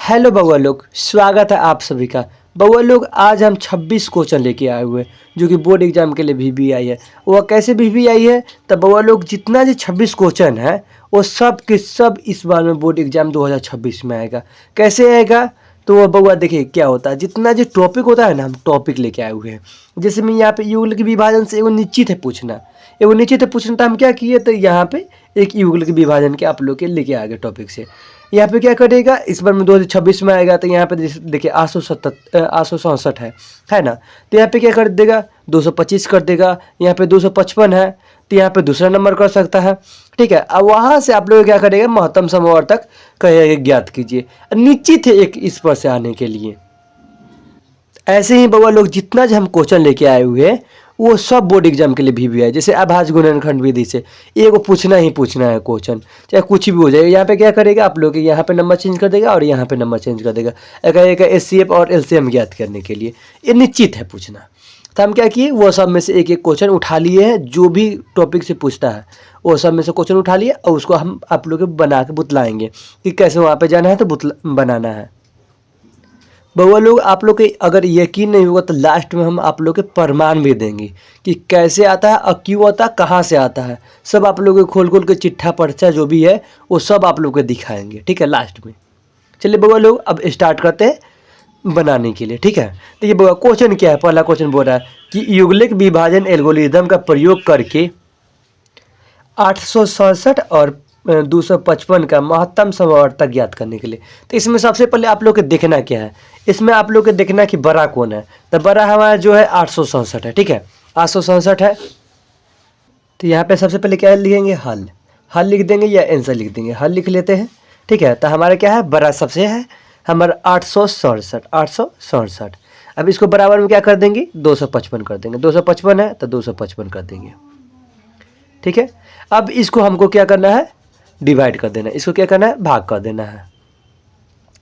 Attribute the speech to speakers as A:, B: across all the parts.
A: Hello बउआ लोग, स्वागत है आप सभी का। बउआ लोग, आज हम 26 क्वेश्चन लेके आए हुए हैं जो कि बोर्ड एग्जाम के लिए VBI है। वह कैसे VBI है? तो बउआ लोग, जितना जो 26 क्वेश्चन है वो सब के सब इस बार में बोर्ड एग्जाम 2026 में आएगा। कैसे आएगा? तो वह बउआ देखिए क्या होता है, जितना जो टॉपिक होता है ना, हम टॉपिक लेके आए हुए हैं। जैसे मैं यहाँ पे युगल के विभाजन से एगो निश्चित है पूछना, एगो निश्चित है पूछना, तो हम क्या किए, तो यहाँ पे एक युगल के विभाजन के आप लोग के लेके आ गए टॉपिक से। यहाँ पे क्या करेगा, इस बार में 2026 में आएगा, तो यहाँ पे देखिए 867 है ना। तो यहाँ पे क्या कर देगा, 225 कर देगा। यहाँ पे 255 है, तो यहाँ पे दूसरा नंबर कर सकता है। ठीक है, अब वहाँ से आप लोग क्या करेगा, महत्तम समवर्तक कहेगा ज्ञात कीजिए। निश्चित है एक इस पर से आने के लिए। ऐसे ही बउआ लोग, जितना जो हम क्वेश्चन लेके आए हुए हैं वो सब बोर्ड एग्जाम के लिए भी है। जैसे अभाज्य गुणनखंड विधि से एगो पूछना ही पूछना है क्वेश्चन, चाहे कुछ भी हो जाए। यहाँ पे क्या करेगा, आप लोग यहाँ पे नंबर चेंज कर देगा और यहाँ पे नंबर चेंज कर देगा। एक HCF और LCM ज्ञात करने के लिए ये निश्चित है पूछना। तो हम क्या किए, वो सब में से एक एक क्वेश्चन उठा लिए हैं, जो भी टॉपिक से पूछता है वो सब में से क्वेश्चन उठा लिए और उसको हम आप लोग बना के बुतलाएंगे कि कैसे वहाँ पर जाना है, तो बनाना है। बउआ लोग, आप लोग के अगर यकीन नहीं होगा तो लास्ट में हम आप लोग के प्रमाण भी देंगे कि कैसे आता है और क्यों आता है, कहाँ से आता है। सब आप लोग के खोल खोल के चिट्ठा पर्चा जो भी है वो सब आप लोग को दिखाएंगे। ठीक है, लास्ट में। चलिए बउआ लोग, अब स्टार्ट करते हैं बनाने के लिए। ठीक है, तो ये बउआ क्वेश्चन क्या है। पहला क्वेश्चन बोल रहा है कि युगलिक विभाजन एल्गोरिदम का प्रयोग करके 867 और 255 का महत्तम समवर्तक ज्ञात करने के लिए। तो इसमें सबसे पहले आप लोग को देखना क्या है, इसमें आप लोग को देखना कि बड़ा कौन है। तो बड़ा हमारा जो है 867 है। ठीक है, 867 है। तो यहाँ पे सबसे पहले क्या लिखेंगे, हल लिख देंगे या आंसर लिख देंगे। हल लिख लेते हैं। ठीक है, तो हमारा क्या है, बड़ा सबसे है हमारा 867। अब इसको बराबर में क्या कर देंगे, 255 कर देंगे। 255 है तो 255 कर देंगे। ठीक है, अब इसको हमको क्या करना है, डिवाइड कर देना है। इसको क्या करना है, भाग कर देना है।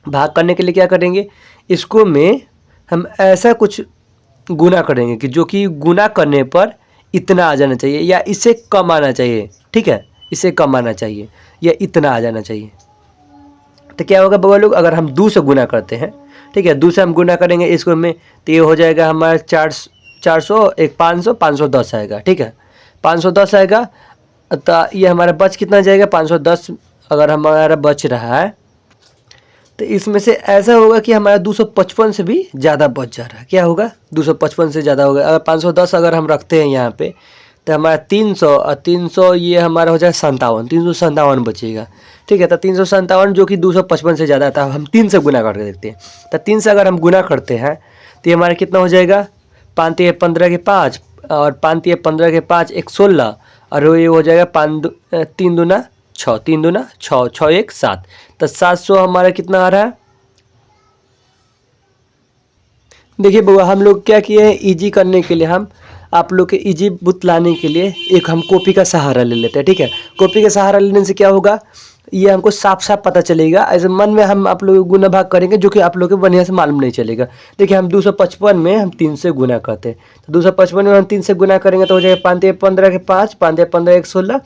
A: भाग करने के लिए क्या करेंगे, इसको में हम ऐसा कुछ गुना करेंगे कि जो कि गुना करने पर इतना आ जाना चाहिए या इससे कम आना चाहिए। ठीक है, इससे कम आना चाहिए या इतना आ जाना चाहिए। तो क्या होगा बउआ लोग, अगर हम 2 से गुना करते हैं, ठीक है, 2 से हम गुना करेंगे इसको में, तो ये हो जाएगा हमारा 400, एक 500, 510 आएगा। ठीक है, 510 आएगा। तो ये हमारा बच कितना जाएगा, 510 अगर हमारा बच रहा है तो इसमें से ऐसा होगा कि हमारा 255 से भी ज़्यादा बच जा रहा है। क्या होगा, 255 से ज़्यादा होगा। अगर 510 अगर हम रखते हैं यहाँ पे, तो हमारा 300 और 300 ये हमारा हो जाए 57, 357 बचेगा। ठीक है, तो 357 जो कि 255 से ज़्यादा था, हम 3 से गुना करके देखते हैं। तो 3 से अगर हम गुना करते हैं तो ये हमारा कितना हो जाएगा, 5 × 15 के 5 और 5 × 15 के 5 एक 16 और ये हो जाएगा 3 दूना 6, 3 दूना 6, 6 1 7। तो 700 हमारा कितना आ रहा है। देखिए बउआ, हम लोग क्या किए हैं, इजी करने के लिए हम आप लोग के इजी बुतलाने के लिए एक हम कॉपी का सहारा ले लेते हैं। ठीक है, कॉपी का सहारा लेने से क्या होगा, ये हमको साफ साफ पता चलेगा। ऐसे मन में हम आप लोग गुना भाग करेंगे जो कि आप लोग को बढ़िया से मालूम नहीं चलेगा। देखिए, हम 255 में हम 3 से गुना करते हैं, तो 255 में हम 3 से गुना करेंगे तो हो जाएगा 5 × 15 के 5, 5 × 15 एक 16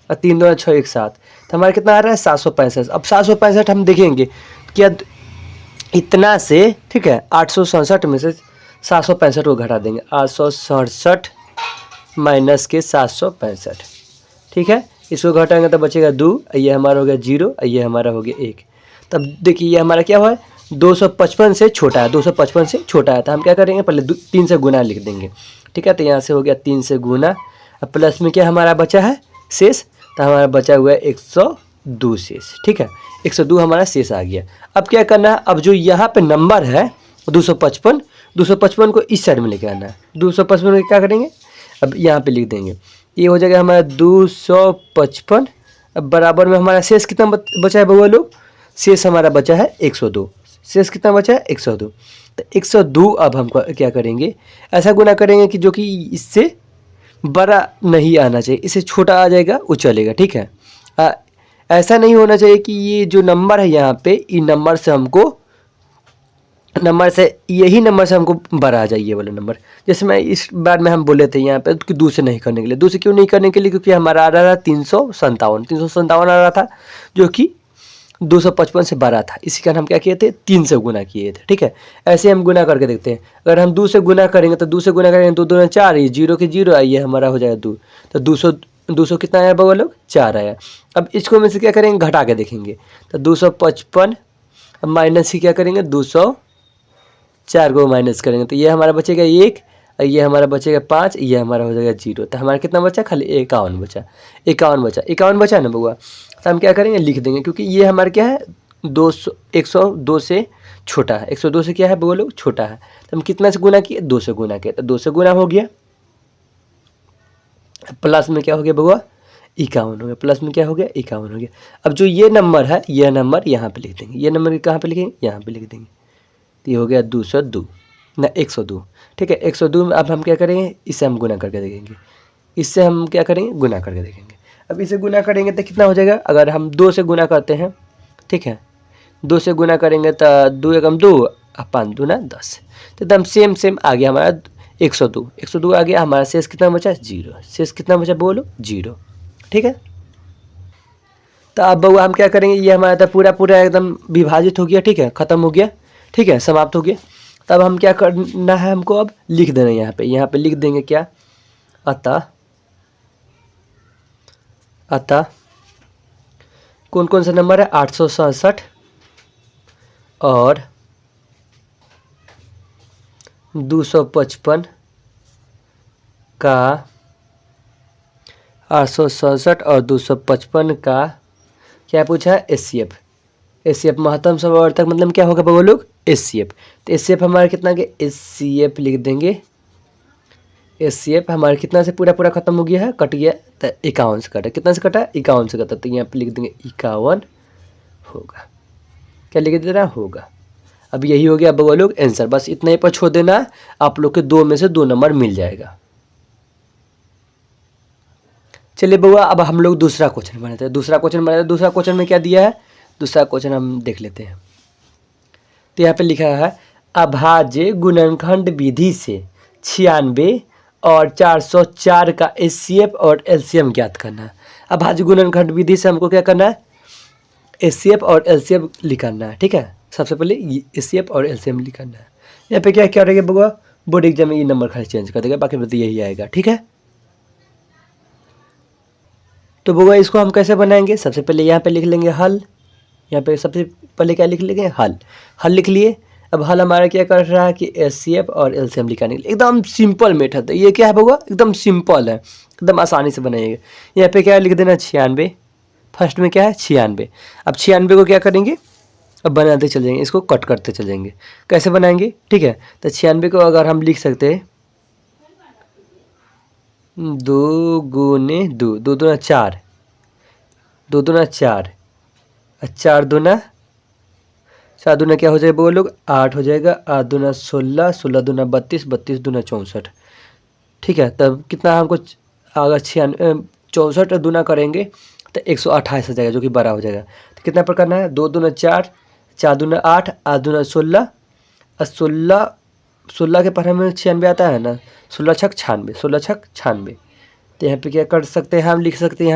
A: और 3 दूना 6 एक 7। तो हमारा कितना आ रहा है, 765। अब 765 हम देखेंगे क्या इतना से, ठीक है, 867 में से 765 को घटा देंगे। 867 माइनस के 765। ठीक है, इसको घटाएंगे तो बचेगा 2, ये हमारा हो गया 0, ये हमारा हो गया 1। तब देखिए ये हमारा क्या हुआ है, 255 से छोटा है, 255 से छोटा है। तो हम क्या करेंगे, पहले 3 से गुना लिख देंगे। ठीक है, तो यहाँ से हो गया 3 से गुना, अब प्लस में क्या हमारा बचा है शेष, तो हमारा बचा हुआ है 102 शेष। ठीक है, 102 हमारा शेष आ गया। अब क्या करना है, अब जो यहाँ पे नंबर है 255 को इस साइड में लेके आना है। 255 को क्या करेंगे, अब यहाँ पे लिख देंगे, ये हो जाएगा हमारा 255। अब बराबर में हमारा शेष कितना बचा है बउआ लोग, शेष हमारा बचा है 102। शेष कितना बचा है, 102। तो 102 अब हम क्या करेंगे, ऐसा गुना करेंगे कि जो कि इससे बड़ा नहीं आना चाहिए, इससे छोटा आ जाएगा वो चलेगा। ठीक है, ऐसा नहीं होना चाहिए कि ये जो नंबर है यहाँ पे, इन नंबर से हमको यही नंबर से हमको बड़ा आ जाए ये वाला नंबर। जैसे मैं इस बार में हम बोले थे यहाँ पे कि 2 से नहीं करने के लिए। 2 से क्यों नहीं करने के लिए, क्योंकि हमारा आ रहा था 357 आ रहा था, जो कि 255 से बड़ा था, इसी कारण हम क्या किए थे 3 से गुना किए थे। ठीक है, ऐसे हम गुना करके देखते हैं। अगर हम 2 से गुना करेंगे तो 2 से गुना करेंगे तो 2 दूना 4, ये 0 के 0 आइए हमारा हो जाएगा 2, तो 200 कितना आया बगल लोग 4 आया। अब इसको में से क्या करेंगे घटा के देखेंगे तो 255, अब माइनस ही क्या करेंगे 204 को माइनस करेंगे तो ये हमारा बचेगा 1, ये हमारा बचेगा 5, ये हमारा हो जाएगा 0। तो हमारा कितना बचा खाली 51 बचा, 51 बचा ना बउआ। तो हम क्या करेंगे लिख देंगे, क्योंकि ये हमारा क्या है 200 102 से छोटा है, 102 से क्या है वो लोग छोटा है। तो हम कितना से गुना किए 2 से गुना किए, तो 2 से गुना हो गया, प्लस में क्या हो गया बउआ 51 हो गया, प्लस में क्या हो गया 51 हो गया। अब जो ये नंबर है यह नंबर यहाँ पे लिख देंगे, ये नंबर कहाँ पे लिखेंगे यहाँ पे लिख देंगे, तो ये हो गया 202 ना 102। ठीक है, 102 में अब हम क्या करेंगे इससे हम गुना करके देखेंगे, इससे हम क्या करेंगे गुना करके देखेंगे। अब इसे गुना करेंगे तो कितना हो जाएगा, अगर हम 2 से गुना करते हैं, ठीक है 2 से गुना करेंगे तो 2 एकम 2 और 5 दूना 10, तो एकदम सेम आ गया हमारा 102 आ गया। हमारा शेष कितना बचा 0, शेष कितना बचा बोलो 0। ठीक है, तो अब बउआ हम क्या करेंगे, ये हमारा तो पूरा एकदम विभाजित हो गया, ठीक है ख़त्म हो गया, ठीक है समाप्त हो गया। तब हम क्या करना है, हमको अब लिख देना है यहाँ पे लिख देंगे क्या, अतः कौन कौन सा नंबर है 867 और 255 का 867 और 255 का क्या पूछा है एचसीएफ महत्तम समवर्तक मतलब क्या होगा वो लोग एचसीएफ। तो एचसीएफ हमारा कितना के एचसीएफ लिख देंगे, एचसीएफ हमारा कितना से पूरा खत्म हो गया है कट गया, तो 51 से कटा, कितना से कटा 51 से कटा, तो यहाँ पे लिख देंगे 51 होगा, क्या लिख देना होगा। अब यही हो गया बउआ लोग आंसर, बस इतना ही पर छोड़ देना, आप लोग के 2 में से 2 नंबर मिल जाएगा। चलिए बउआ अब हम लोग दूसरा क्वेश्चन बनाते हैं, दूसरा क्वेश्चन में क्या दिया है, दूसरा क्वेश्चन हम देख लेते हैं। तो यहाँ पे लिखा है अभाज्य गुणनखंड विधि से 96 और 404 का एचसीएफ और एलसीएम ज्ञात करना है। अभाज्य गुणनखंड विधि से हमको क्या करना है एचसीएफ और एलसीएम लिखना है। ठीक है, सबसे पहले एचसीएफ और एलसीएम लिखना है। यहाँ पे क्या रहेगा बउआ, बोर्ड एग्जाम में ये नंबर खाली चेंज कर देगा, बाकी तो यही आएगा। ठीक है, तो बउआ इसको हम कैसे बनाएंगे, सबसे पहले यहाँ पे लिख लेंगे हल, यहाँ पे सबसे पहले क्या लिख लेंगे हल लिख लिए। अब हल हमारा क्या कर रहा है कि एचसीएफ और एलसीएम लिखाने के लिए एकदम सिंपल मेथड है, ये क्या है बउआ एकदम सिंपल है, एकदम आसानी से बनाएंगे। यहाँ पे क्या लिख देना 96, फर्स्ट में क्या है 96। अब 96 को क्या करेंगे अब बनाते चल जाएंगे, इसको कट करते चल जाएंगे, कैसे बनाएंगे। ठीक है, तो 96 को अगर हम लिख सकते हैं 2 गुने 2, 2 दूना 4, 2 दूना 4, 4 दूना क्या हो जाएगा वो लोग 8 हो जाएगा, 8 दूना 16, 16 दूना 32, 32 दूना 64। ठीक है, तब कितना हमको अगर 64 दूना करेंगे तो 128 हो जाएगा, जो कि बड़ा हो जाएगा। तो कितना पर करना है 2 दूना 4, 4 दूना 8, 8 दूना 16 और 16 के पढ़ने में 96 आता है ना, 16 छक 96, 16 छक 96। तो यहाँ पे क्या कर सकते हैं हम लिख सकते हैं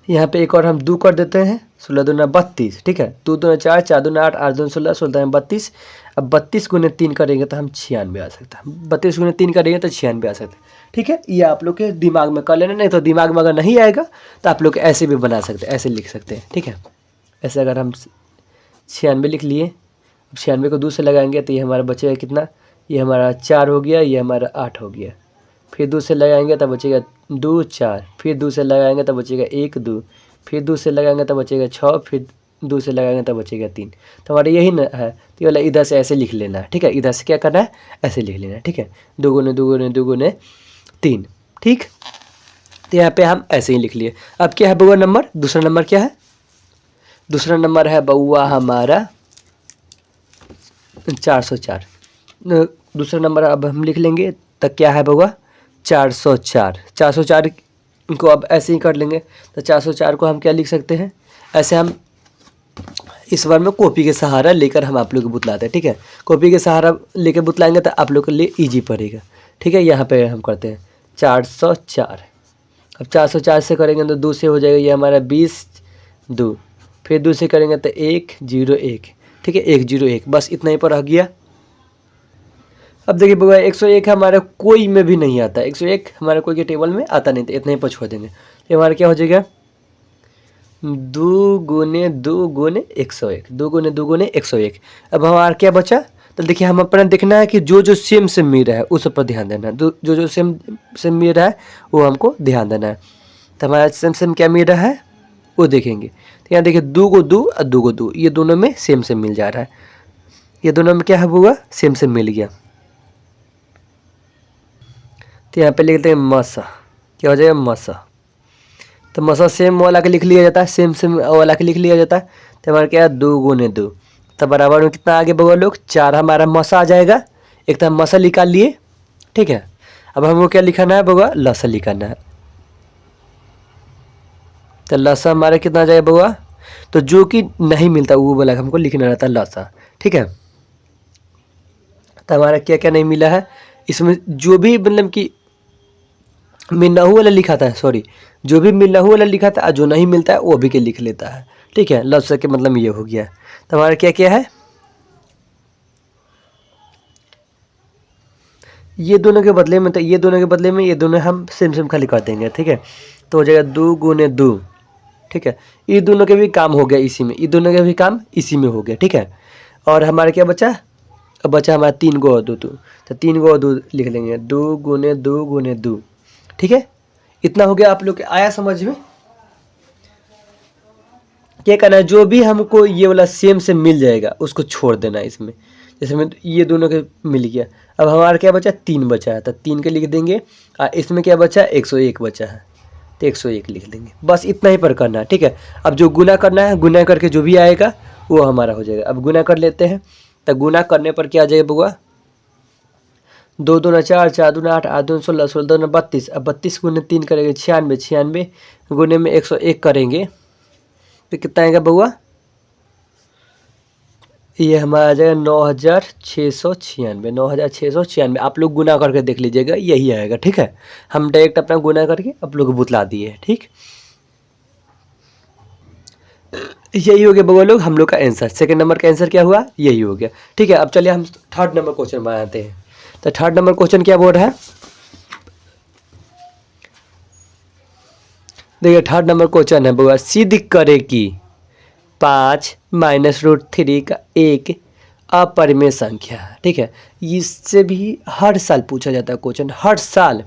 A: यहाँ पे एक और हम 2 कर देते हैं, 16 दूना 32। ठीक है, 2 दूना 4, 4 दूना 8, 8 दूना 16, 16 दूना 32। अब 32 गुने 3 करेंगे तो हम 96 आ सकता है, 32 गुने 3 करेंगे तो 96 आ सकता है। ठीक है, ये आप लोग के दिमाग में कर लेना, नहीं तो दिमाग में अगर नहीं आएगा तो आप लोग ऐसे भी बना सकते हैं, ऐसे लिख सकते हैं। ठीक है, ऐसे अगर हम 96 लिख लिए, अब 96 को 2 से लगाएंगे तो ये हमारा बचेगा कितना, ये हमारा 4 हो गया, ये हमारा 8 हो गया, फिर 2 से लगाएंगे तब बचेगा 2 4, फिर 2 से लगाएंगे तब बचेगा 1 2, फिर 2 से लगाएंगे तब बचेगा 6, फिर 2 से लगाएंगे तब बचेगा 3। तो हमारा यही ना है, तो ये वाला इधर से ऐसे लिख लेना है। ठीक है, इधर से क्या करना है ऐसे लिख लेना है। ठीक है, 2 गुने 2 गुने 2 गुने 3। ठीक, तो यहाँ पे हम ऐसे ही लिख लिए। अब क्या है बउआ नंबर, दूसरा नंबर क्या है, दूसरा नंबर है बउआ हमारा 404। दूसरा नंबर अब हम लिख लेंगे, तब क्या है बउआ 404। 404 को अब ऐसे ही कर लेंगे, तो 404 को हम क्या लिख सकते हैं, ऐसे हम इस बार में कॉपी के सहारा लेकर हम आप लोग को बुतलाते हैं। ठीक है, कॉपी के सहारा लेकर बुतलाएंगे तो आप लोग के लिए ईजी पड़ेगा। ठीक है, यहाँ पे हम करते हैं 404, अब 404 से करेंगे तो 2 से हो जाएगा, ये हमारा 20 2, फिर 2 से करेंगे तो 101, ठीक है 101, बस इतना ही पर रह गया। अब देखिए बउआ 101 हमारा कोई में भी नहीं आता, 101 हमारे कोई के टेबल में आता नहीं, तो इतना ही पर छोड़ देंगे। ये हमारा क्या हो जाएगा 2 गुने 2 गुने 101, 2 गुने 2 गुने 101। अब हमारा क्या बचा, तो देखिए हम अपना देखना है कि जो जो सेम सेम मिल रहा है उस पर ध्यान देना है, जो जो सेम सेम मिल रहा है वो हमको ध्यान देना है। तो हमारा सेम सेम क्या मिल रहा है वो देखेंगे। तो यहाँ देखिए 2 को 2 और 2 को 2, ये दोनों में सेम सेम मिल जा रहा है, ये दोनों में क्या है हुआ सेम सेम मिल गया। तो यहाँ पे लिखते हैं मसा, क्या हो जाएगा मसा। तो मसा सेम वाला के लिख लिया जाता है, सेम सेम वाला के लिख लिया जाता है। तो हमारा क्या है 2 गुने 2, तो बराबर में कितना आगे बगल लोग 4 हमारा मसा आ जाएगा। एक तो हम मसा निकाल लिए, ठीक है। अब हमको क्या लिखाना है बउआ लसा लिखाना है। तो लसा हमारा कितना आ जाएगा बउआ, तो जो कि नहीं मिलता वो वाला हमको लिखना रहता है लसा, ठीक है। तो हमारा क्या क्या नहीं मिला है इसमें, जो भी मतलब कि मिन्नाहू वाला लिखा था, सॉरी जो भी मिन्नाहू वाला लिखा था जो नहीं मिलता है वो भी के लिख लेता है, ठीक है। लफ्ज़ के मतलब ये हो गया। तो हमारा क्या क्या है, ये दोनों के बदले में, तो ये दोनों के बदले में ये दोनों हम सेम सेम खाली कर देंगे, ठीक है। तो हो जाएगा 2 गुने 2, ठीक है। ये दोनों के भी काम हो गया इसी में, ये दोनों के भी काम इसी में हो गया, ठीक है। और हमारा क्या बचा, अब बचा हमारा 3 गो और 2 2, तो 3 गो और 2 लिख लेंगे 2 गुने 2 गुने 2, ठीक है। इतना हो गया। आप लोग के आया समझ में। क्या करना है, जो भी हमको ये वाला सेम से मिल जाएगा उसको छोड़ देना है इसमें। जैसे में ये दोनों के मिल गया, अब हमारा क्या बचा 3 बचा है, तो 3 के लिख देंगे। इसमें क्या बचा 101 बचा है, तो 101 लिख देंगे। बस इतना ही पर करना है, ठीक है। अब जो गुना करना है, गुना करके जो भी आएगा वो हमारा हो जाएगा। अब गुना कर लेते हैं, तो गुना करने पर क्या आ जाएगा बुआ 2 दूना 4, 4 दूना 8, 8 दूना 16, 16 दूना 32। अब 32 गुने 3 करेंगे 96, 96 गुने में 101 करेंगे तो कितना आएगा बउआ, ये हमारा आ जाएगा 9696, 9696। आप लोग गुना करके देख लीजिएगा, यही आएगा, ठीक है। हम डायरेक्ट अपना गुना करके आप लोग को बुतला दिए, ठीक। यही हो गया बउआ लोग हम लोग का आंसर। सेकंड नंबर का आंसर क्या हुआ, यही हो गया, ठीक है। अब चलिए हम थर्ड नंबर क्वेश्चन बनाते हैं। तो थर्ड नंबर क्वेश्चन क्या बोल रहा है, देखिए थर्ड नंबर क्वेश्चन है बउआ सिद्ध करे कि 5 माइनस रूट 3 का एक अपरिमेय संख्या है, ठीक है। इससे भी हर साल पूछा जाता है क्वेश्चन, हर साल,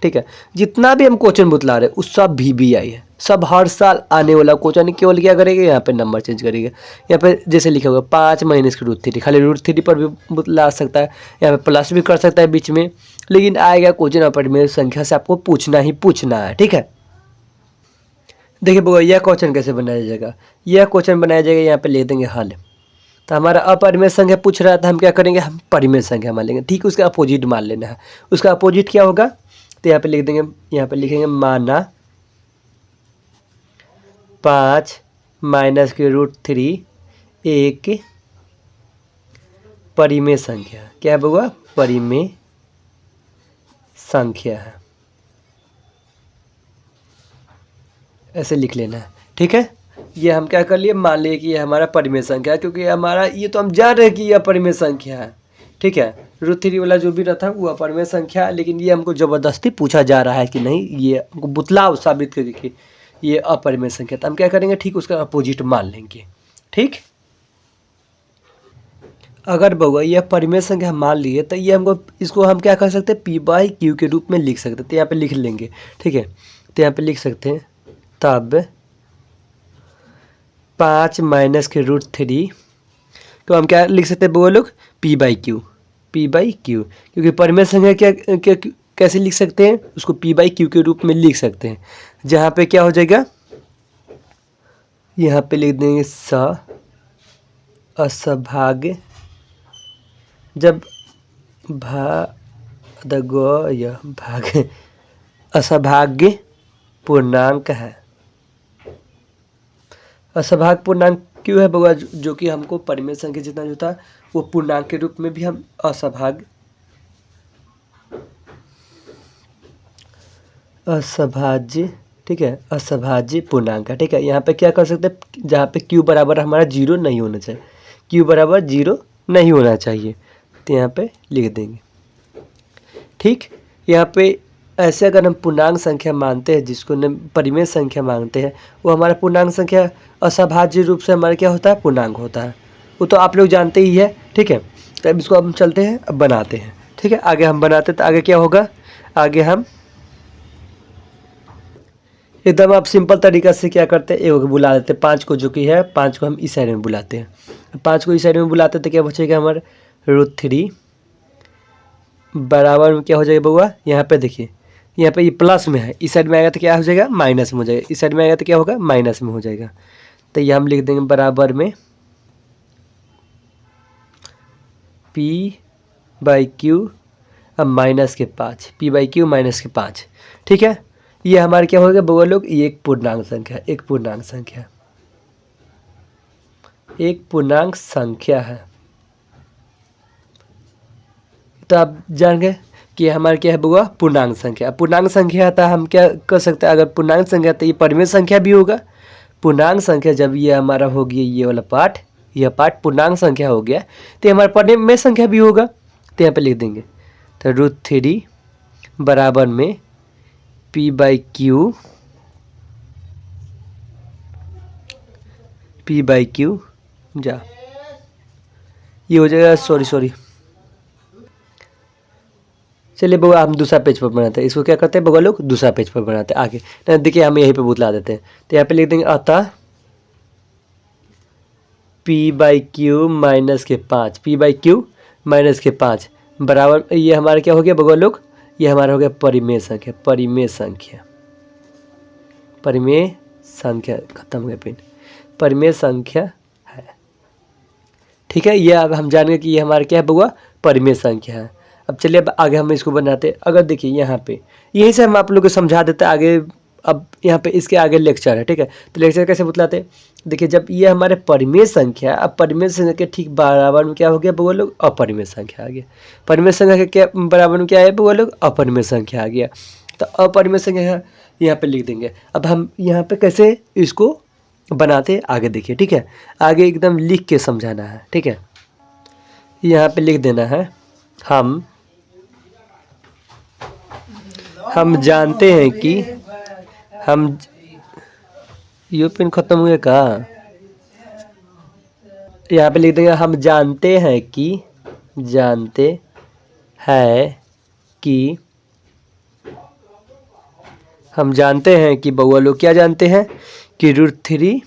A: ठीक है। जितना भी हम क्वेश्चन बतला रहे हैं उस सब VBI है, सब हर साल आने वाला क्वेश्चन। केवल क्या करेगा यहाँ पे नंबर चेंज करेगा। यहाँ पे जैसे लिखा हुआ 5 माइनस की रूट 3, खाली रूट 3 पर भी बतला सकता है, यहाँ पे प्लस भी कर सकता है बीच में, लेकिन आएगा क्वेश्चन अपरिमेय संख्या से आपको पूछना ही पूछना है, ठीक है। देखिए बउआ यह क्वेश्चन कैसे बनाया जाएगा, यह क्वेश्चन बनाया जाएगा, यहाँ पे ले देंगे हल। तो हमारा अपरिमेय संख्या पूछ रहा था, हम क्या करेंगे हम परिमेय संख्या मान लेंगे, ठीक। उसका अपोजिट मान लेना है। उसका अपोजिट क्या होगा, तो यहाँ पे लिख देंगे, यहाँ पे लिखेंगे माना 5 माइनस की रूट 3 एक परिमेय संख्या। क्या है बउआ, परिमेय संख्या है, ऐसे लिख लेना है, ठीक है। ये हम क्या कर लिए, मान लिए कि ये हमारा परिमेय संख्या है, क्योंकि हमारा ये तो हम जान रहे हैं कि यह परिमेय संख्या है, ठीक है। रूट 3 वाला जो भी रहता है वो अपरिमेय संख्या है, लेकिन ये हमको ज़बरदस्ती पूछा जा रहा है कि नहीं, ये हमको बुतलाव साबित करके कि ये अपरिमेय संख्या। तो हम क्या करेंगे, ठीक उसका अपोजिट मान लेंगे, ठीक। अगर बउआ यह परिमेय संख्या मान लिए तो ये हमको, इसको हम क्या कर सकते हैं P/Q के रूप में लिख सकते हैं। तो यहाँ पे लिख लेंगे, ठीक है। तो यहाँ पे लिख सकते हैं तब 5 माइनस के रूट 3 तो हम क्या लिख सकते हैं वो लोग P/Q, P/Q, क्योंकि परिमेय संख्या क्या कैसे लिख सकते हैं, उसको P/Q के रूप में लिख सकते हैं। जहाँ पे क्या हो जाएगा, यहाँ पे लिख देंगे असभाग्य, जब भाग असभाग्य पूर्णांक है। असभाग पूर्णांक क्यों है बउआ, जो कि हमको परिमेय संख्या जितना जो था वो पूर्णांक के रूप में भी हम असभाज्य, ठीक है, असभाज्य पूर्णांक है। ठीक है, यहाँ पे क्या कर सकते हैं, जहाँ पे q बराबर हमारा 0 नहीं होना चाहिए, q बराबर 0 नहीं होना चाहिए, तो यहाँ पे लिख देंगे। ठीक, यहाँ पे ऐसे अगर हम पूर्णांक संख्या मानते हैं, जिसको हम परिमेय संख्या मानते हैं, वो हमारा पूर्णांक संख्या असभाज्य रूप से हमारा क्या होता है, पूर्णांक होता है। वो तो आप लोग जानते ही है। ठीक है, तो अब इसको हम चलते हैं, अब बनाते हैं। ठीक है, आगे हम बनाते हैं, तो आगे क्या होगा, आगे हम एकदम आप सिंपल तरीका से क्या करते हैं, एक बुला देते हैं 5 को, जो कि है 5 को हम इस साइड में बुलाते हैं। 5 को इस साइड में बुलाते हैं तो क्या बचेगा हमारे √3 बराबर में क्या हो जाएगा बउआ, यहाँ पे देखिए, यहाँ पे ये प्लस में है, इस साइड में आएगा तो क्या हो जाएगा, माइनस में हो जाएगा, इस साइड में आएगा तो क्या होगा, माइनस में हो जाएगा। तो ये हम लिख देंगे बराबर में p/q अब माइनस के 5, p/q माइनस के 5। ठीक है, ये हमारे क्या होगा बउआ लोग, ये एक पूर्णांक संख्या, एक पूर्णांक संख्या, एक पूर्णांक संख्या है। तो आप जान गए कि हमारे क्या है बुआ, पूर्णांक संख्या। पूर्णांक संख्या है तो हम क्या कर सकते हैं, अगर पूर्णांक संख्या तो ये परिमेय संख्या भी होगा। पूर्णांक संख्या जब ये हमारा हो गया, ये वाला पार्ट, यह पार्ट पूर्णांक संख्या हो गया, तो ये हमारा परिमेय संख्या भी होगा। तो यहाँ पे लिख देंगे, तो √3 बराबर में p/q, p/q जा, ये हो जाएगा, सॉरी चलिए बउआ हम दूसरा पेज पर बनाते हैं, इसको क्या करते हैं बउआ लोग, दूसरा पेज पर बनाते हैं आगे। नहीं देखिए, हम यहीं पे बुतला देते हैं, तो यहाँ पे लिख देंगे अतः p/q माइनस के 5, p/q माइनस के 5 बराबर, ये हमारा क्या हो गया बउआ लोग, ये हमारा हो गया परिमेय संख्या, परिमेय संख्या, परिमेय संख्या, खत्म हो गया पिन, परिमेय संख्या है। ठीक है, ये अब हम जान गए कि ये हमारा क्या है बउआ, परिमेय संख्या है। अब चलिए, अब आगे हम इसको बनाते हैं। अगर देखिए यहाँ पे, यहीं से हम आप लोग को समझा देते हैं आगे। अब यहाँ पे इसके आगे लेक्चर है। ठीक है, तो लेक्चर कैसे बतलाते हैं, देखिए जब ये हमारे परिमेय संख्या, अब परिमेय संख्या के ठीक बराबर में क्या हो गया बउआ लोग, अपरिमेय संख्या आ गया। परिमेय संख्या के क्या बराबर में क्या है बउआ लोग, अपरिमेय संख्या आ गया। तो अपरिमेय संख्या यहाँ पे लिख देंगे। अब हम यहाँ पे कैसे इसको बनाते आगे देखिए। ठीक है, आगे एकदम लिख के समझाना है। ठीक है, यहाँ पे लिख देना है, हम जानते हैं कि हम, ये पिन खत्म हुए का, यहाँ पे लिख देंगे, हम जानते हैं कि, जानते हैं कि, हम जानते हैं कि बउआ लोग क्या जानते हैं कि √3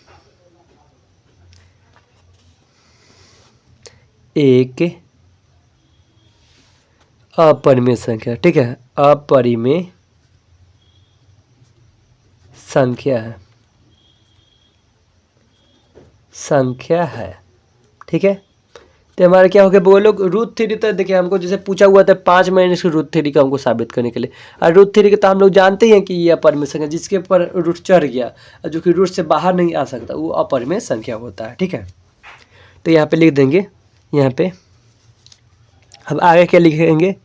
A: एक अपरिमेय संख्या। ठीक है, अपरिमेय संख्या है, संख्या है। ठीक है, तो हमारा क्या हो गया वो लोग √3, तो देखिए हमको जैसे पूछा हुआ था 5 महीने से √3 का हमको साबित करने के लिए, और √3 के तो हम लोग जानते हैं कि ये अपरिमेय संख्या, जिसके ऊपर रूट चढ़ गया जो कि रूट से बाहर नहीं आ सकता, वो अपरिमेय संख्या होता है। ठीक है, तो यहाँ पे लिख देंगे, यहाँ पे अब आगे क्या लिखेंगे,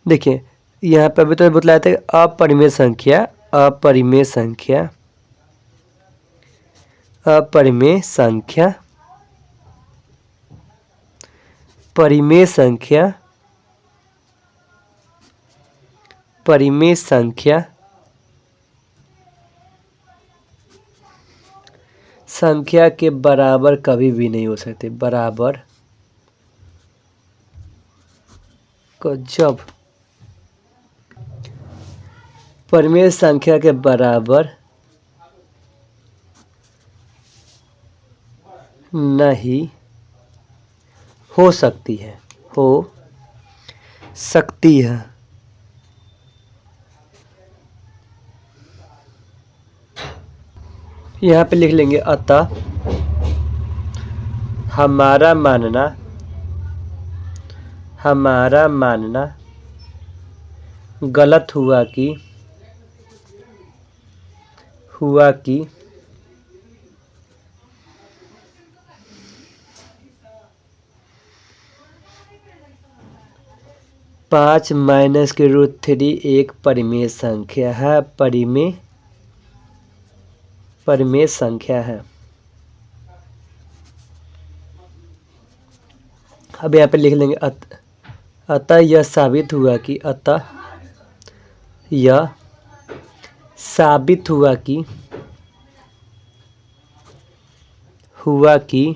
A: देखिए यहाँ पे अभी तो बतलाया था अपरिमेय संख्या, अपरिमेय संख्या, अपरिमेय संख्या, परिमेय संख्या, परिमेय संख्या, संख्या के बराबर कभी भी नहीं हो सकते, बराबर को जब परिमेय संख्या के बराबर नहीं हो सकती है, हो सकती है। यहाँ पे लिख लेंगे, अतः हमारा मानना, हमारा मानना गलत हुआ कि, हुआ कि 5 माइनस के रूट 3 एक परिमेय संख्या है, परिमेय संख्या है। अब यहाँ पे लिख लेंगे अतः यह साबित हुआ कि यह साबित हुआ कि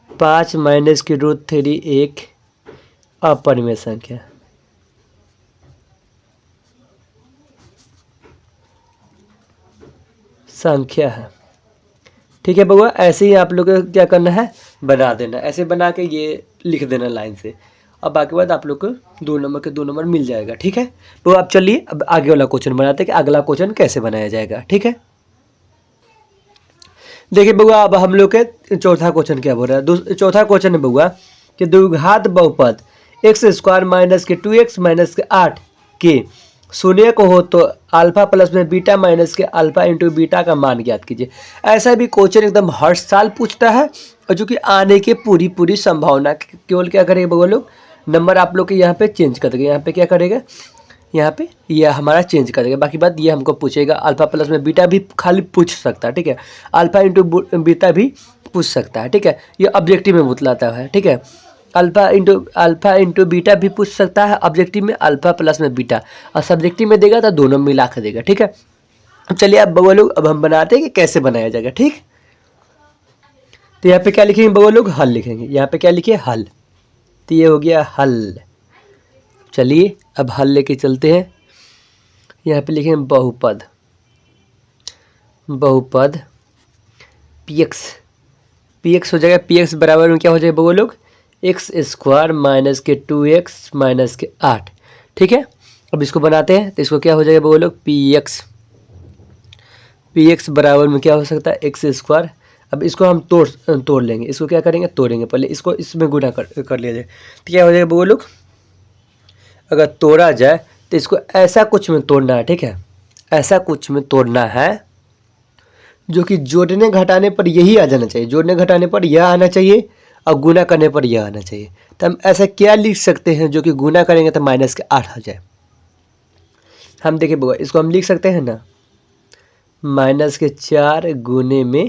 A: 5 माइनस की रूट 3 एक अपरिमेय संख्या है। ठीक है बउआ, ऐसे ही आप लोग को क्या करना है, बना देना, ऐसे बना के ये लिख देना लाइन से। अब बाकी बात आप लोग को 2 नंबर के 2 नंबर मिल जाएगा। ठीक है, तो आप चलिए अब आगे वाला क्वेश्चन बनाते हैं कि अगला क्वेश्चन कैसे बनाया जाएगा। ठीक है, देखिए बउआ, अब हम लोग के चौथा क्वेश्चन क्या बोल रहा है। चौथा क्वेश्चन है बउआ कि द्विघात बहुपद एक्स स्क्वायर माइनस के 2x माइनस के 8 के शून्य को हो तो अल्फा प्लस में बीटा माइनस के अल्फा इंटू बीटा का मान ज्ञात कीजिए। ऐसा भी क्वेश्चन एकदम हर साल पूछता है और जो कि आने की पूरी संभावना, केवल क्या करेंगे बउआ लोग, नंबर आप लोग के यहाँ पे चेंज कर देंगे। यहाँ पे क्या करेगा, यहाँ पे यह हमारा चेंज करेगा। बाकी बात ये हमको पूछेगा, अल्फा प्लस में बीटा भी खाली पूछ सकता है। ठीक है, अल्फा इंटू बीटा भी पूछ सकता है। ठीक है, ये ऑब्जेक्टिव में बतलाता है। ठीक है, अल्फा इंटू बीटा भी पूछ सकता है ऑब्जेक्टिव में, अल्फा प्लस में बीटा, और सब्जेक्टिव में देगा तो दोनों मिला कर देगा। ठीक है, अब चलिए अब बउआ लोग अब हम बनाते हैं कि कैसे बनाया जाएगा। ठीक, तो यहाँ पे क्या लिखेंगे बउआ लोग, हल लिखेंगे। यहाँ पे क्या लिखिए, हल, तो ये हो गया हल। चलिए अब हल लेके चलते हैं। यहाँ पे लिखेंगे बहुपद px हो जाएगा, px बराबर में क्या हो जाएगा बउआ लोग, एक्स स्क्वायर माइनस के 2x माइनस के 8। ठीक है, अब इसको बनाते हैं तो इसको क्या हो जाएगा बउआ लोग, px बराबर में क्या हो सकता है, एक्स स्क्वायर। अब इसको हम तोड़ लेंगे, इसको क्या करेंगे, तोड़ेंगे, पहले इसको इसमें गुणा कर लिया जाए तो क्या हो जाएगा बउआ लोग, अगर तोड़ा जाए तो इसको ऐसा कुछ में तोड़ना है। ठीक है, ऐसा कुछ में तोड़ना है जो कि जोड़ने घटाने पर यही आ जाना चाहिए, जोड़ने घटाने पर यह आना चाहिए और गुना करने पर यह आना चाहिए। तो हम ऐसा क्या लिख सकते हैं जो कि गुना करेंगे तो माइनस के 8 आ जाए। हम देखिए बउआ, इसको हम लिख सकते हैं ना, माइनस के 4 गुने में,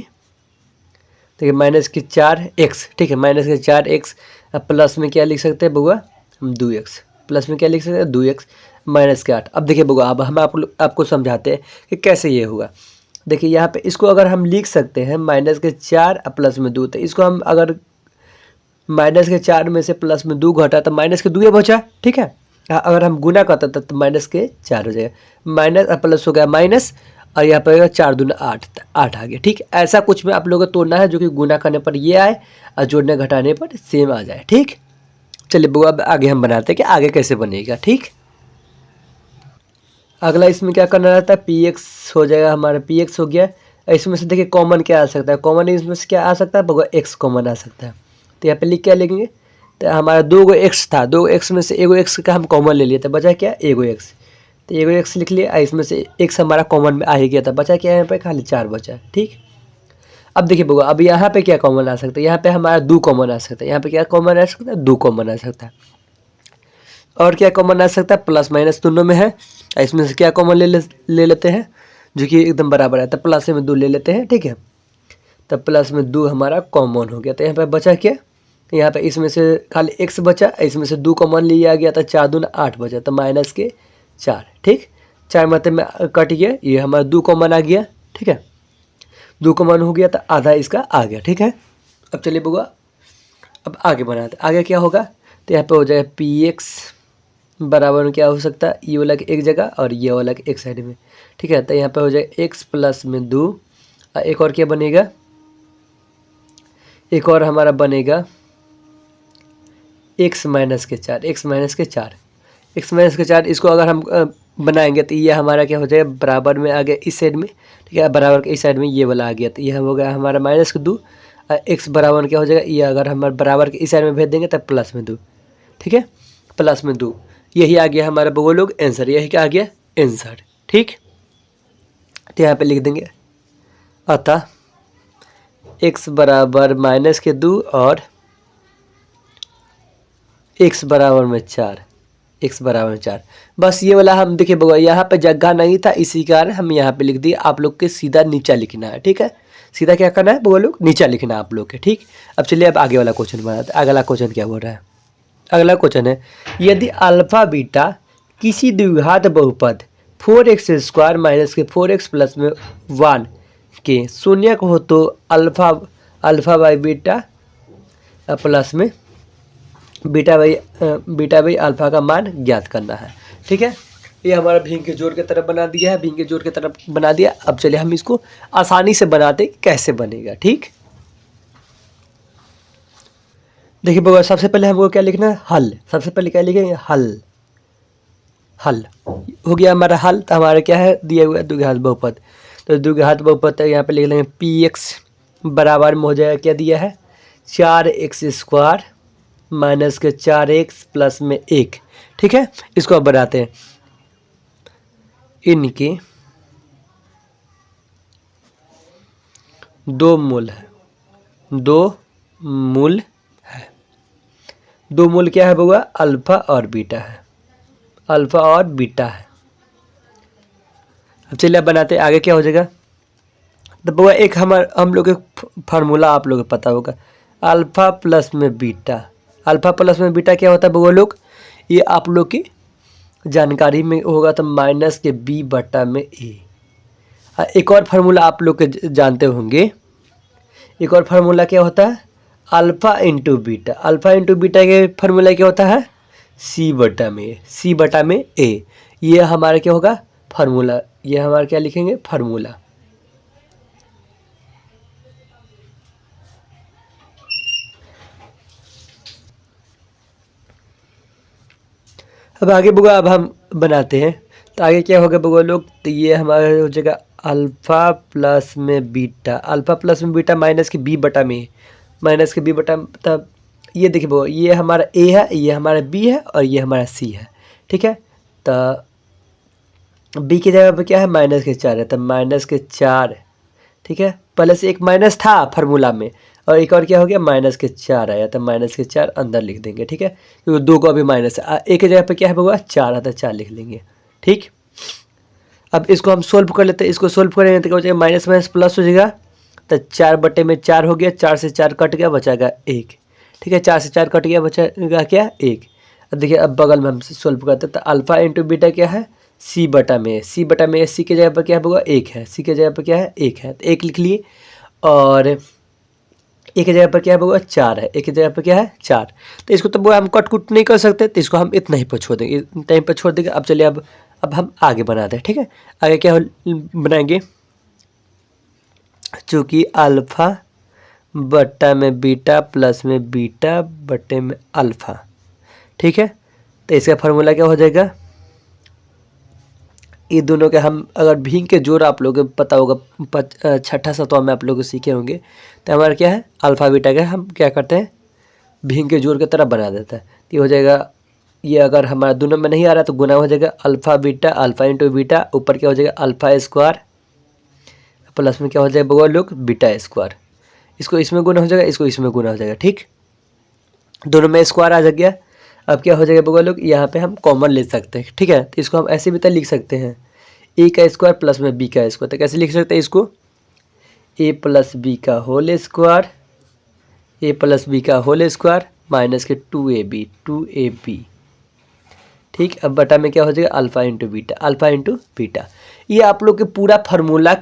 A: देखिए माइनस के 4x। ठीक है, माइनस के 4x, प्लस में क्या लिख सकते हैं बउआ, हम 2x, प्लस में क्या लिख सकते हैं 2x माइनस के 8। अब देखिए बउआ, अब हम आपको समझाते हैं कि कैसे ये हुआ। देखिए यहाँ पे इसको अगर हम लिख सकते हैं माइनस के 4 प्लस में 2, तो इसको हम अगर माइनस के 4 में से प्लस में 2 घटा तो माइनस के 2 बचा। ठीक है, अगर हम गुना करते तो माइनस के 4 हो जाएगा, माइनस प्लस हो गया माइनस, और यहाँ पर 4 दूना 8, 8 आ गया। ठीक, ऐसा कुछ में आप लोगों को तोड़ना है जो कि गुना करने पर ये आए और जोड़ने घटाने पर सेम आ जाए। ठीक, चलिए बुआ अब आगे हम बनाते हैं कि आगे कैसे बनेगा। ठीक, अगला इसमें क्या करना रहता है, px हो जाएगा हमारा, px हो गया। इसमें से देखिए कॉमन क्या आ सकता है, कॉमन इसमें से क्या आ सकता है बउआ, x कॉमन आ सकता है। तो यहाँ पे लिख क्या लिखेंगे, तो हमारा 2 x था, 2 x में से 1 x का हम कॉमन ले लिए, तो बचा क्या 1 x, तो 1 x लिख लिया। इसमें से x हमारा कॉमन में आ ही गया था, बचा क्या यहाँ पे खाली 4 बचा। ठीक, अब देखिए बउआ, अब यहाँ पे क्या कॉमन आ सकता है, यहाँ पे हमारा 2 कॉमन आ सकता है, यहाँ पे क्या कॉमन आ सकता है, 2 कॉमन आ सकता है। और क्या कॉमन आ सकता है, प्लस माइनस दोनों में है, इसमें से क्या कॉमन ले लेते हैं जो कि एकदम बराबर है, तो प्लस में 2 ले लेते हैं। ठीक है, तब प्लस में 2 हमारा कॉमन हो गया, तो यहाँ पे बचा क्या, यहाँ पे इसमें से खाली x बचा, इसमें से 2 कॉमन लिया गया, तो 4 दूना 8 बचा, तो माइनस के 4। ठीक, 4 मतलब में कट गया, ये हमारा 2 कॉमन आ गया। ठीक है, 2 कॉमन हो गया तो आधा इसका आ गया। ठीक है, अब चलिए बुआ अब आगे बनाते, आगे क्या होगा, तो यहाँ पे हो जाएगा px बराबर में क्या हो सकता है, ये वाला एक जगह और ये वाला एक साइड में। ठीक है, तो यहाँ पे हो जाएगा x प्लस में 2, एक और क्या बनेगा, एक और हमारा बनेगा x माइनस के 4, x माइनस के 4, x माइनस के 4। इसको अगर हम बनाएंगे तो ये हमारा क्या हो जाएगा, बराबर में आ गया इस साइड में। ठीक है, बराबर के इस साइड में ये वाला आ गया, तो ये हो गया हमारा माइनस के 2, x बराबर क्या हो जाएगा, ये अगर हमारे बराबर के इस साइड में भेज देंगे तब प्लस में 2। ठीक है, प्लस में 2, यही आ गया हमारा वो लोग आंसर, यही क्या आ गया आंसर। ठीक, तो यहाँ पे लिख देंगे अतः x बराबर माइनस के 2 और x बराबर में 4, x बराबर में 4। बस ये वाला हम देखिए बगुआ यहाँ पे जगह नहीं था, इसी कारण हम यहाँ पे लिख दिए। आप लोग के सीधा नीचा लिखना है, ठीक है। सीधा क्या करना है बगुआ लोग, नीचा लिखना है आप लोग के, ठीक। अब चलिए अब आगे वाला क्वेश्चन बनाते हैं। अगला क्वेश्चन क्या बोल रहा है, अगला क्वेश्चन है यदि अल्फा बीटा किसी द्विघात बहुपद 4x² माइनस के 4x प्लस में 1 के शून्य हो तो अल्फा बाई बीटा प्लस में बीटा बाई अल्फा का मान ज्ञात करना है, ठीक है। ये हमारा भिंग के जोड़ की तरफ बना दिया है, भिंग के जोड़ की तरफ बना दिया। अब चलिए हम इसको आसानी से बनाते कैसे बनेगा, ठीक। देखिए बगुआ सबसे पहले हमको क्या लिखना है, हल। सबसे पहले क्या लिखेंगे, हल। हल हो गया हमारा हल। तो हमारा क्या है दिया हुआ है द्विघात बहुपद। तो द्विघात बहुपद तो यहाँ पे लिख लेंगे px बराबर में हो जाएगा, क्या दिया है 4x² माइनस के 4x प्लस में 1, ठीक है। इसको अब बनाते हैं। इनके दो मूल है, दो मूल है। दो मूल क्या है बउआ, अल्फा और बीटा है, अल्फा और बीटा है। अब चलिए अब बनाते हैं, आगे क्या हो जाएगा। तो बउआ एक हम लोग के फार्मूला आप लोग को पता होगा, अल्फा प्लस में बीटा। अल्फा प्लस में बीटा क्या होता है बउआ लोग, ये आप लोग की जानकारी में होगा। तो माइनस के बी बटा में ए। एक और फार्मूला आप लोग के जानते होंगे, एक और फार्मूला क्या होता है, alpha into beta. Alpha into beta के फार्मूला क्या होता है, सी बटा में ए, सी बटा में ए। ये हमारा क्या होगा फार्मूला, ये हमारा क्या लिखेंगे फार्मूला। अब आगे बुआ अब हम बनाते हैं। तो आगे क्या होगा बुआ लोग, तो ये हमारा हो जाएगा अल्फा प्लस में बीटा। अल्फा प्लस में बीटा माइनस के बी बटा में, माइनस के बी बटा। तब ये देखिए बुआ, ये हमारा ए है, ये हमारा बी है और ये हमारा सी है, ठीक है। तो बी की जगह पे क्या है माइनस के 4 है, तब माइनस के 4, ठीक है। पहले से एक माइनस था फार्मूला में और एक और क्या हो गया माइनस के 4 आया, तो माइनस के 4 अंदर लिख देंगे, ठीक है। क्योंकि दो को अभी माइनस है, एक की जगह पे क्या है बउआ 4 आता है, 4 लिख लेंगे, ठीक। अब इसको हम सोल्व कर लेते हैं। इसको सोल्व करेंगे तो क्या हो जाएगा, माइनस माइनस प्लस हो जाएगा। तो 4 बटे में 4 हो गया, 4 से 4 कट गया, बचाएगा 1, ठीक है। 4 से 4 कट गया, बचाएगा क्या 1। अब देखिए अब बगल में हम सोल्व करते हैं। तो अल्फा इंटू बीटा क्या है सी बटा में, सी बटा में, सी की जगह पर क्या है बउआ 1 है, सी की जगह पर क्या है 1 है, तो 1 लिख लिए। और एक की जगह पर क्या है बउआ 4 है, एक की जगह पर क्या है 4। तो इसको तो बउआ हम कट कुट नहीं कर सकते, तो इसको हम इतना ही पर छोड़ देंगे, इतना ही पर छोड़ देंगे। अब चलिए अब हम आगे बनाते हैं, ठीक है। आगे क्या बनाएंगे, चूँकि अल्फा बट्टा में बीटा प्लस में बीटा बट्टे में अल्फा, ठीक है। तो इसका फार्मूला क्या हो जाएगा, ये दोनों के हम अगर भिंग के जोड़ आप लोगों को पता होगा छठा सतवा में आप लोग सीखे होंगे। तो हमारा क्या है अल्फा बीटा का हम क्या करते हैं भिंग के जोड़ की तरफ बना देता है। तो ये हो जाएगा, ये अगर हमारा दोनों में नहीं आ रहा तो गुना हो जाएगा alpha beta, alpha into beta, ऊपर क्या हो जाएगा अल्फा स्क्वायर प्लस में क्या हो जाएगा बगल लोग बीटा स्क्वायर। इसको इसमें गुना हो जाएगा, इसको इसमें गुना हो जाएगा, ठीक। दोनों में स्क्वायर आ गया। अब क्या हो जाएगा बगल लोग, यहाँ पे हम कॉमन ले सकते हैं, ठीक है। तो इसको हम ऐसे भी तो लिख सकते हैं ए का स्क्वायर प्लस में बी का स्क्वायर। तो कैसे लिख सकते हैं इसको, ए प्लस बी का होल स्क्वायर, ए प्लस बी का होल स्क्वायर माइनस के 2ab, ठीक। अब बटा में क्या हो जाएगा alpha into beta, alpha into beta. ये आप लोग के पूरा फार्मूला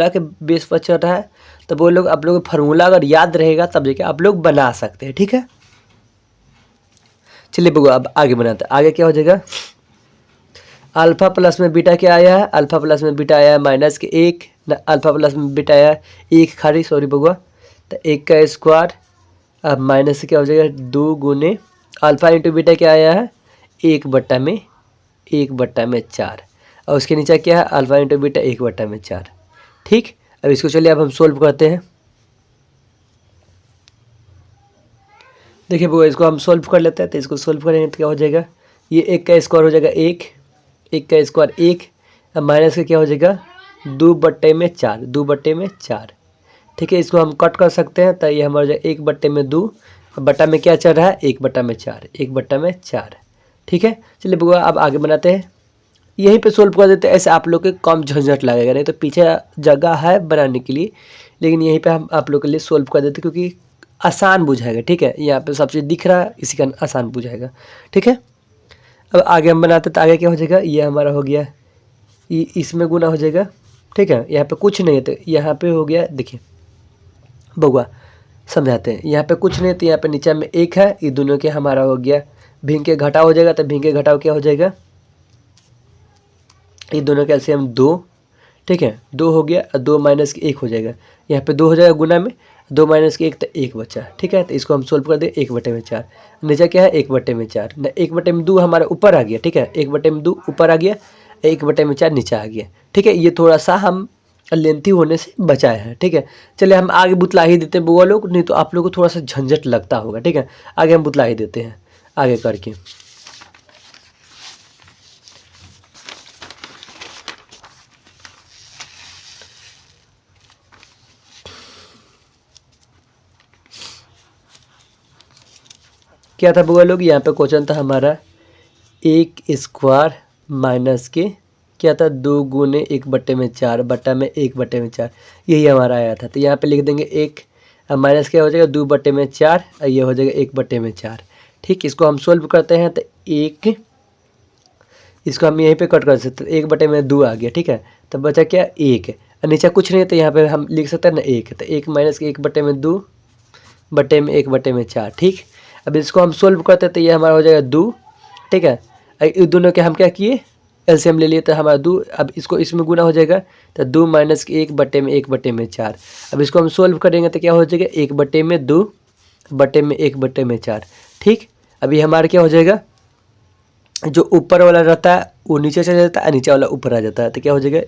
A: के बेस पर चल रहा है। तो वो लोग आप लोग का फार्मूला अगर याद रहेगा तब देखिए आप लोग बना सकते हैं, ठीक है। चलिए बगो अब आगे बनाते हैं। आगे क्या हो जाएगा, अल्फा प्लस में बीटा क्या आया है, अल्फा प्लस में बीटा आया है माइनस के 1, अल्फा प्लस में बीटा आया है 1 खाली, सॉरी बगुआ। तो 1 का स्क्वायर, अब माइनस से क्या हो जाएगा 2 गुने अल्फा इंटू बीटा क्या आया है 1 बट्टा में 4, और उसके नीचे क्या है अल्फा इंटू बीटा 1 बट्टा में 4, ठीक। अब इसको चलिए अब हम सोल्व करते हैं। देखिए बगुआ इसको हम सोल्व कर लेते हैं। तो इसको सोल्व करेंगे तो क्या हो जाएगा, ये 1 का स्क्वायर हो जाएगा 1 का स्क्वायर 1, अब माइनस का क्या हो जाएगा 2 बट्टे में 4, 2 बट्टे में 4, ठीक है। इसको हम कट कर सकते हैं। तो ये हमारा 1 बट्टे में 2 बटा में क्या चल रहा है, 1/4, 1/4। ठीक है, चलिए बउआ अब आगे बनाते हैं, यहीं पे सोल्व कर देते हैं। ऐसे आप लोग के कम झंझट लगेगा, नहीं तो पीछे जगह है बनाने के लिए, लेकिन यहीं पे हम आप लोग के लिए सोल्व कर देते क्योंकि आसान बुझाएगा। ठीक है, यहाँ पे सब चीज़ दिख रहा है, इसी का आसान बुझाएगा। ठीक है, अब आगे हम बनाते तो आगे क्या हो जाएगा, ये हमारा हो गया, इसमें गुना हो जाएगा। ठीक है, यहाँ पे कुछ नहीं है तो यहाँ पे हो गया, देखिए बउआ समझाते हैं, यहाँ पे कुछ नहीं तो यहाँ पे नीचे में 1 है, ये दोनों के हमारा हो गया भिंग के घटाव हो जाएगा, तो भिंग के घटाव क्या हो जाएगा, ये दोनों का एलसीएम 2। ठीक है, 2 हो गया, 2 माइनस 1 हो जाएगा, यहाँ पे 2 हो जाएगा गुना में, 2 माइनस 1 तो 1 बचा। ठीक है, तो इसको हम सोल्व कर दें, 1/4 नीचे क्या है 1/4 न 1/2 हमारा ऊपर आ गया। ठीक है, 1/2 ऊपर आ गया, 1/4 नीचे आ गया। ठीक है, ये थोड़ा सा हम लेंथी होने से बचाए हैं। ठीक है, चलिए हम आगे बुतला ही देते हैं बुआ लोग, नहीं तो आप लोग को थोड़ा सा झंझट लगता होगा। ठीक है, आगे हम बुतला ही देते हैं आगे करके। क्या था बुआ लोग, यहाँ पे क्वेश्चन था हमारा 1² माइनस के क्या था 2 गुने 1/4 बटा में 1/4, यही हमारा आया था। तो यहाँ पे लिख देंगे 1 माइनस क्या हो जाएगा 2/4 और ये हो जाएगा 1/4। ठीक, इसको हम सोल्व करते हैं तो 1, इसको हम यहीं पे कट कर सकते हैं, 1/2 आ गया। ठीक है, तो बचा क्या 1 और नीचे कुछ नहीं है तो यहाँ पे हम लिख सकते हैं ना 1, तो 1 माइनस 1/2 बटे में 1/4। ठीक, अब इसको हम सोल्व करते हैं तो ये हमारा हो जाएगा 2। ठीक है, इन दोनों के हम क्या किए एलसीएम ले लिए, तो हमारा 2, अब इसको इसमें गुना हो जाएगा तो 2 माइनस 1 बटे में 1/4। अब इसको हम सोल्व करेंगे तो क्या हो जाएगा 1/2 बटे में 1/4। ठीक, अभी हमारा क्या हो जाएगा, जो ऊपर वाला रहता है वो नीचे चला जाता है, नीचे वाला ऊपर आ जाता है, तो क्या हो जाएगा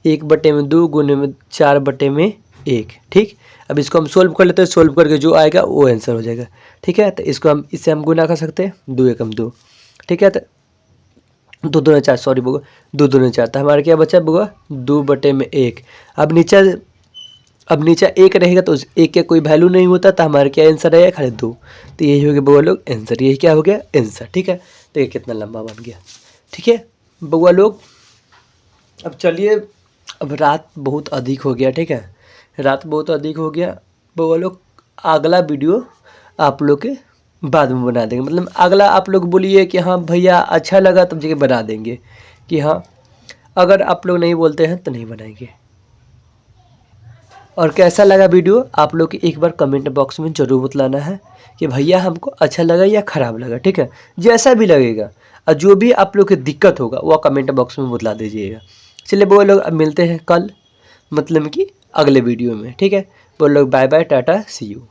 A: 1/2 गुने में 4/1। ठीक, अब इसको हम सोल्व कर लेते हैं, सोल्व करके जो आएगा वो आंसर हो जाएगा। ठीक है, तो इसको हम इससे हम गुना कर सकते हैं, 2 एकम 2। ठीक है, तो 2 दूना 4, सॉरी बुआ 2 दूना 4, तो हमारा क्या बचा बुआ 2/1। अब नीचे 1 रहेगा तो उस 1 का कोई वैल्यू नहीं होता, तो हमारा क्या आंसर आएगा खाली 2। तो यही हो गया बुआ लोग आंसर, यही क्या हो गया आंसर। ठीक है, देखिए कितना लंबा बन गया। ठीक है बुआ लोग, अब चलिए, अब रात बहुत अधिक हो गया। ठीक है, रात बहुत अधिक हो गया बुआ लोग, अगला वीडियो आप लोग के बाद में बना देंगे, मतलब अगला आप लोग बोलिए कि हाँ भैया अच्छा लगा तब जगह बना देंगे, कि हाँ अगर आप लोग नहीं बोलते हैं तो नहीं बनाएंगे। और कैसा लगा वीडियो आप लोग एक बार कमेंट बॉक्स में ज़रूर बतलाना है कि भैया हमको अच्छा लगा या ख़राब लगा। ठीक है, जैसा भी लगेगा और जो भी आप लोग की दिक्कत होगा वो कमेंट बॉक्स में बतला दीजिएगा। चलिए वो लोग अब मिलते हैं कल, मतलब कि अगले वीडियो में। ठीक है, वो लोग bye bye, tata, see you.